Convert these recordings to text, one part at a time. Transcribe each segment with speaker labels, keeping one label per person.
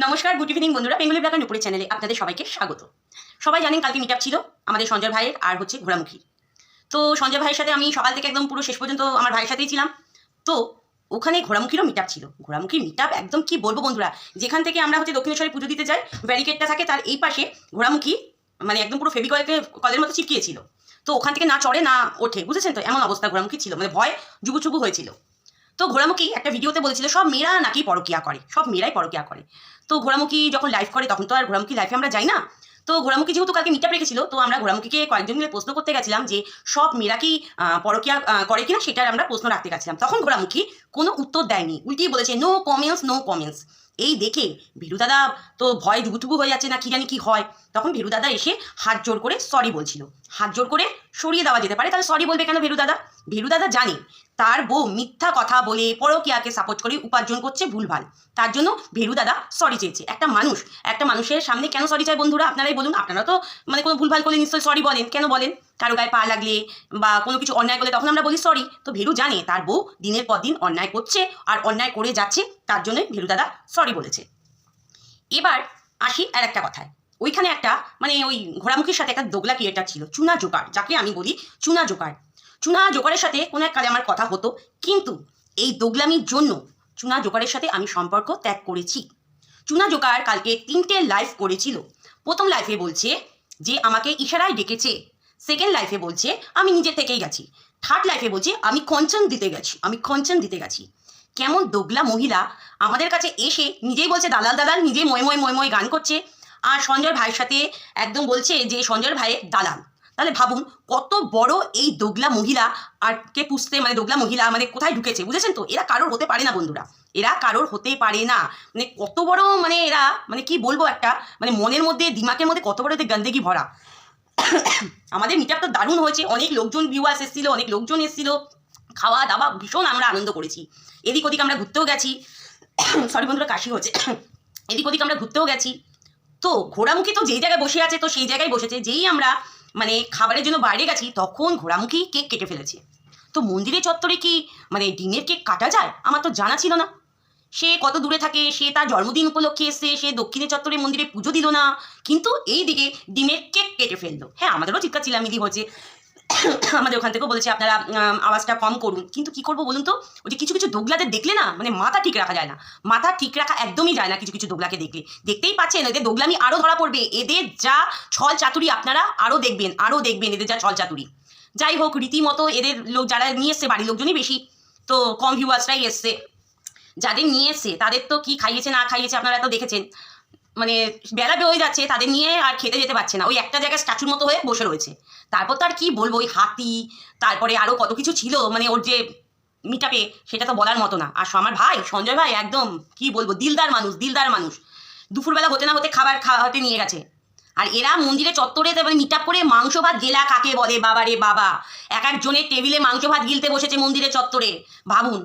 Speaker 1: নমস্কার, good evening বন্ধুরা। Bengali blogger নুপুরের চ্যানেলে আপনাদের সবাইকে স্বাগত। সবাই জানেন কালকে মিট আপ ছিল আমাদের সঞ্জয় ভাইয়ের আর হচ্ছে ঘোড়ামুখী। তো সঞ্জয় ভাইয়ের সাথে আমি সকাল থেকে একদম পুরো শেষ পর্যন্ত আমার ভাইয়ের সাথেই ছিলাম। তো ওখানে ঘোড়ামুখীরও মিট আপ ছিল। ঘোড়ামুখীর মিট আপ একদম কি বলবো বন্ধুরা, যেখান থেকে আমরা হচ্ছে দক্ষিণেশ্বরে পুজো দিতে যাই, ব্যারিকেডটা থাকে তার এই পাশে ঘোড়ামুখী মানে একদম পুরো ফেভিকলকে কলের মতো চিপকিয়েছিল। তো ওখান থেকে না চড়ে না ওঠে, বুঝেছেন তো, এমন অবস্থা ঘোড়ামুখী ছিল, মানে ভয় জুবুচুবু হয়েছিল। তো ঘোড়ামুখী একটা ভিডিওতে বলেছিল সব মেয়েরা নাকি পরকিয়া করে, সব মেয়েরাই পরকিয়া করে। তো ঘোড়ামুখী যখন লাইভ করে তখন তো আর ঘোড়ামুখী লাইফে আমরা যাই না। তো ঘোড়ামুখী যেহেতু কালকে মিট আপ রেখেছিল, তো আমরা ঘোড়ামুখীকে কয়েকজন মিলে প্রশ্ন করতে গেছিলাম যে সব মেয়েরা কি পরকিয়া করে কিনা, সেটার আমরা প্রশ্ন রাখতে গেছিলাম। তখন ঘোড়ামুখী কোনো উত্তর দেয়নি, উল্টিয়ে বলেছে নো কমেন্টস, নো কমেন্টস। এই দেখে ভীরু দাদা তো ভয় ডুবুটুবু হয়ে যাচ্ছে, না কি জানি কি হয়। তখন ভীরু দাদা এসে হাত জোর করে সরি বলছিল। হাত জোর করে সরিয়ে দেওয়া যেতে পারে, তাহলে সরি বলবে কেন ভীরু দাদা? ভীরু দাদা জানে তার বউ মিথ্যা কথা বলে পরকিয়াকে সাপোর্ট করে উপার্জন করছে ভুলভাল, তার জন্য ভীরু দাদা সরি চেয়েছে। একটা মানুষের সামনে কেন সরি চাই বন্ধুরা, আপনারাই বলুন। আপনারা তো মানে কোনো ভুলভাল করলে নিশ্চয়ই সরি বলেন, কেন বলেন? কারো গায়ে পা লাগলে বা কোনো কিছু অন্যায় করলে তখন আমরা বলি সরি। তো ভীরু জানে তার বউ দিনের পর দিন অন্যায় করছে আর অন্যায় করে যাচ্ছে, তার জন্যই ভীরু দাদা সরি বলেছে। এবার আসি আর একটা কথায়, ওইখানে একটা মানে ওই ঘোড়ামুখীর সাথে একটা দোগলা ক্রিয়েটার ছিল, চুনা জোকার, যাকে আমি বলি চুনা জোকার। চুনা জোকারের সাথে কোনো এক কালে আমার কথা হতো, কিন্তু এই দোগলামির জন্য চুনা জোকারের সাথে আমি সম্পর্ক ত্যাগ করেছি। চুনা জোকার কালকে 3টে লাইভ করেছিল। প্রথম লাইফে বলছে যে আমাকে ইশারায় ডেকেছে, সেকেন্ড লাইফে বলছে আমি নিজে থেকেই গেছি, থার্ড লাইফে বলছে আমি কঞ্চন দিতে গেছি। কেমন দোগলা মহিলা আমাদের কাছে এসে নিজেই বলছে দালাল দালাল, নিজেই ময় গান করছে, আর সঞ্জয় ভাইয়ের সাথে একদম বলছে যে সঞ্জয় ভাইয়ের দালাল। তাহলে ভাবুন কত বড় এই দোগলা মহিলা, আর কে পুষতে মানে দোগলা মহিলা মানে কোথায় ঢুকেছে, বুঝেছেন তো? এরা কারোর হতে পারে না বন্ধুরা, এরা কারোর হতে পারে না। মানে কত বড় মানে এরা মানে কি বলবো, একটা মানে মনের মধ্যে দিমাগের মধ্যে কত বড় এদের গন্দেগি ভরা। আমাদের মিট আপ তো দারুণ হয়েছে, অনেক লোকজন ভিউয়ার্স এসেছিল, অনেক লোকজন এসেছিল, খাওয়া দাওয়া ভীষণ আমরা আনন্দ করেছি। এদিক ওদিক আমরা ঘুরতেও গেছি, সরি বন্ধুরা কাশি হচ্ছে, এদিক ওদিক আমরা ঘুরতেও গেছি। তো ঘোড়ামুখী তো যেই জায়গায় বসে আছে তো সেই জায়গায় বসেছে, যেই আমরা মানে খাবারের জন্য বাইরে গেছি তখন ঘোড়ামুখী কেক কেটে ফেলেছে। তো মন্দিরের চত্বরে কি মানে ডিমের কেক কাটা যায়? আমার তো জানা ছিল না। সে কত দূরে থাকে, সে তার জন্মদিন উপলক্ষে এসে সে দক্ষিণের চত্বরে মন্দিরে পুজো দিল না, কিন্তু এই দিকে ডিমের কেক কেটে ফেললো। হ্যাঁ, আমাদেরও চিৎকার চিল্লামিলি হচ্ছে, আমাদের ওখান থেকেও বলেছে আপনারা আওয়াজটা কম করুন, কিন্তু কি করবো বলুন তো, ওই যে কিছু কিছু দোগলাদের দেখলে না মানে মাথা ঠিক রাখা যায় না, মাথা ঠিক রাখা একদমই যায় না। কিছু কিছু দোগলাকে দেখলে দেখতেই পাচ্ছেন এদের দোগলামি আরও ধরা পড়বে, এদের যা ছল চাতুরি আপনারা আরও দেখবেন এদের যা ছল চাতুরি। যাই হোক, রীতিমতো এদের লোক যারা নিয়ে এসছে বাড়ির লোকজনই বেশি, তো কম ভিউয়ার্সরাই এসছে। যাদের নিয়ে এসছে তাদের তো কি খাইয়েছে না খাইয়েছে আপনারা তো দেখেছেন, মানে বেলা হয়ে যাচ্ছে, তাদের নিয়ে আর খেতে যেতে পারছে না, ওই একটা জায়গায় স্ট্যাচুর মতো হয়ে বসে রয়েছে। তারপর তো আর কি বলবো, ওই হাতি, তারপরে আরও কত কিছু ছিল, মানে ওর যে মিট আপে সেটা তো বলার মতো না। আর আমার ভাই সঞ্জয় ভাই একদম কি বলবো, দিলদার মানুষ। দুপুরবেলা হতে না হতে খাবার খাওয়াতে নিয়ে গেছে। আর এরা মন্দিরে চত্বরে মানে মিট আপ করে মাংস ভাত গেলা কাকে বলে, বাবা রে বাবা, এক একজনের টেবিলে মাংস ভাত গিলতে বসেছে মন্দিরের চত্বরে। ভাবুন,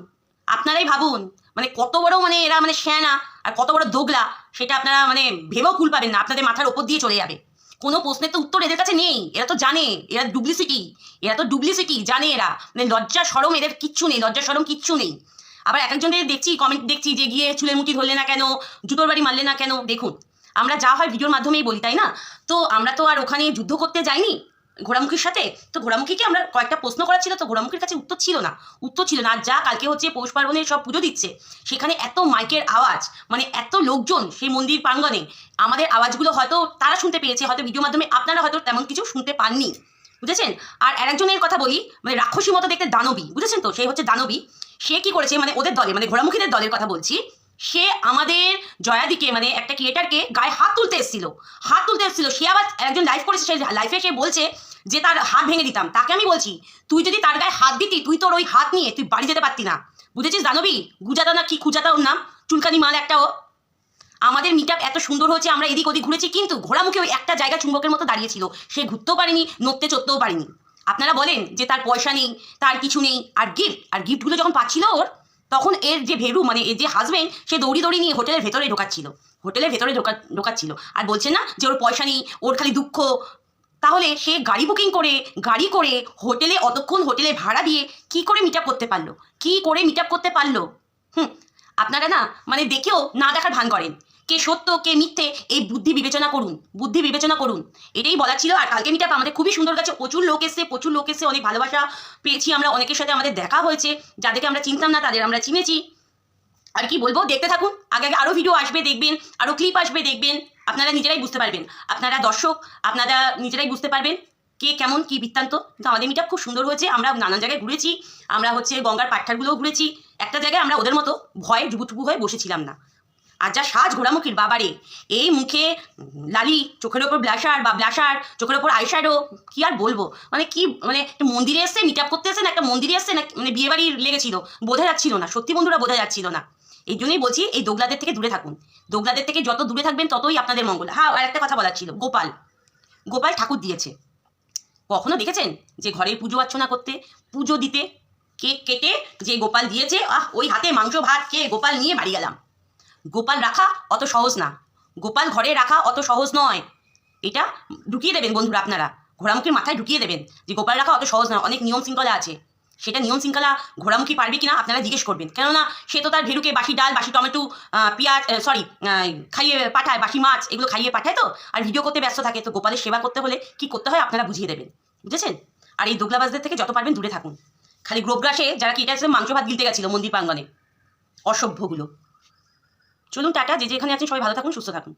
Speaker 1: আপনারাই ভাবুন মানে কত বড় মানে এরা মানে শ্যানা আর কত বড় দোগলা, সেটা আপনারা মানে ভেবেও কুল পাবেন না, আপনাদের মাথার ওপর দিয়ে চলে যাবে। কোনো প্রশ্নের তো উত্তর এদের কাছে নেই, এরা তো জানে এরা ডুপ্লিসিটি জানে এরা, মানে লজ্জা শরম এদের কিচ্ছু নেই। আবার এক একজনের দেখছি কমেন্ট দেখছি যে গিয়ে চুলের মুঠি ধরলে না কেন, জুতোর বাড়ি মারলে না কেন। দেখুন, আমরা যা হয় ভিডিওর মাধ্যমেই বলি, তাই না? তো আমরা তো আর ওখানে যুদ্ধ করতে যাইনি ঘোড়ামুখীর সাথে। তো ঘোড়ামুখীকে আমরা কয়েকটা প্রশ্ন করা ছিল, তো ঘোড়ামুখীর কাছে উত্তর ছিল না। আর যা কালকে হচ্ছে পৌষ পার্বণের সব পুজো দিচ্ছে, সেখানে এত মাইকের আওয়াজ, মানে এত লোকজন সেই মন্দির প্রাঙ্গণে, আমাদের আওয়াজগুলো হয়তো তারা শুনতে পেয়েছে, হয়তো ভিডিওর মাধ্যমে আপনারা হয়তো তেমন কিছু শুনতে পাননি, বুঝেছেন? আর আরেকজনের কথা বলি, মানে রাক্ষসী মতো দেখতে দানবী, বুঝেছেন তো, সেই হচ্ছে দানবী। সে কি করেছে মানে ওদের দলে মানে ঘোড়ামুখীদের দলের কথা বলছি, সে আমাদের জয়াদিকে মানে একটা ক্রিয়েটারকে গায়ে হাত তুলতে এসেছিল। সে আবার একজন লাইভ করেছে, সেই লাইফে সে বলছে যে তার হাত ভেঙে দিতাম। তাকে আমি বলছি তুই যদি তার গায়ে হাত দিতি, তুই তোর ওই হাত নিয়ে তুই বাড়ি যেতে পারতি না, বুঝেছিস দানবী? গুজাতা না কি খুঁজাতা ওর নাম, চুলকানি মাল একটা ও। আমাদের মিট আপ এত সুন্দর হয়েছে, আমরা এদিক ওদিক ঘুরেছি, কিন্তু ঘোড়ামুখী ওই একটা জায়গা চুম্বকের মতো দাঁড়িয়েছিল, সে ঘুরতেও পারেনি, নড়তে চড়তেও পারেনি। আপনারা বলেন যে তার পয়সা নেই, তার কিছু নেই, আর গিফটগুলো যখন পাচ্ছিল ওর, তখন এর যে ভেরু মানে এর যে হাজবেন্ড, সে দৌড়ি নিয়ে হোটেলের ভেতরে ঢোকাচ্ছিল, আর বলছে না যে ওর পয়সা নেই, ওর খালি দুঃখ। তাহলে সে গাড়ি বুকিং করে হোটেলে অতক্ষণ হোটেলে ভাড়া দিয়ে কি করে মিট আপ করতে পারলো? আপনারা না মানে দেখেও না দেখার ভান করেন, কে সত্য কে মিথ্যে এই বুদ্ধি বিবেচনা করুন, বুদ্ধি বিবেচনা করুন, এটাই বলার ছিল। আর কালকে মিটআপ আমাদের খুবই সুন্দর গেছে, প্রচুর লোক এসছে, অনেক ভালোবাসা পেয়েছি আমরা, অনেকের সাথে আমাদের দেখা হয়েছে, যাদেরকে আমরা চিনতাম না তাদের আমরা চিনেছি। আর কি বলবো, দেখতে থাকুন, আগে আগে আরও ভিডিও আসবে দেখবেন, আরও ক্লিপ আসবে দেখবেন, আপনারা নিজেরাই বুঝতে পারবেন, আপনারা দর্শক আপনারা নিজেরাই বুঝতে পারবেন কে কেমন কি বৃত্তান্ত। কিন্তু আমাদের মিটআপ খুব সুন্দর হয়েছে, আমরা নানান জায়গায় ঘুরেছি, আমরা গঙ্গার পাট্টারগুলোও ঘুরেছি, একটা জায়গায় আমরা ওদের মতো ভয়ে ডুবুটুবু হয়ে বসেছিলাম না। আর যা সাজ ঘোড়ামুখীর বাবারে, এই মুখে লালি, চোখের ওপর ব্লাশার, চোখের ওপর আইশ্যাডো, কি আর বলবো, একটা মন্দিরে এসছে, মিটআপ করতে এসে না একটা মন্দিরে এসছে না বিয়ে বাড়ির লেগেছিল, বোঝা যাচ্ছিল না, সত্যি বন্ধুরা বোঝা যাচ্ছিল না। এই জন্যই বলছি এই দোগলাদের থেকে দূরে থাকুন, দোগলাদের থেকে যত দূরে থাকবেন ততই আপনাদের মঙ্গল। হ্যাঁ, আর একটা কথা বলার ছিল, গোপাল ঠাকুর দিয়েছে, কখনো দেখেছেন যে ঘরে পুজো অর্চনা করতে, পুজো দিতে কেক কেটে যে গোপাল দিয়েছে, ওই হাতে মাংস ভাত খেয়ে গোপাল নিয়ে বাড়ি গেলাম। গোপাল রাখা অত সহজ না, গোপাল ঘরে রাখা অত সহজ নয়, এটা ঢুকিয়ে দেবেন বন্ধুরা, আপনারা ঘোড়ামুখীর মাথায় ঢুকিয়ে দেবেন যে গোপাল রাখা অত সহজ নয়, অনেক নিয়ম শৃঙ্খলা আছে। সেটা নিয়ম শৃঙ্খলা ঘোড়ামুখী পারবে কিনা আপনারা জিজ্ঞেস করবেন, কেননা সে তো তার ভেরুকে বাসি ডাল, বাসি টমেটো, পেঁয়াজ খাইয়ে পাঠায়, বাসি মাছ এগুলো খাইয়ে পাঠায় তো, আর ভিডিও করতে ব্যস্ত থাকে। তো গোপালের সেবা করতে হলে কি করতে হয় আপনারা বুঝিয়ে দেবেন, বুঝেছেন? আর এই দোগলাবাজদের থেকে যত পারবেন দূরে থাকুন। খালি গ্রোবগ্রাসে যারা কি এটা মাংস ভাত গিলতে গেছিল মন্দির প্রাঙ্গণে, অসভ্যগুলো। চলুন টাটা, যে যেখানে আছেন সবাই ভালো থাকুন, সুস্থ থাকুন।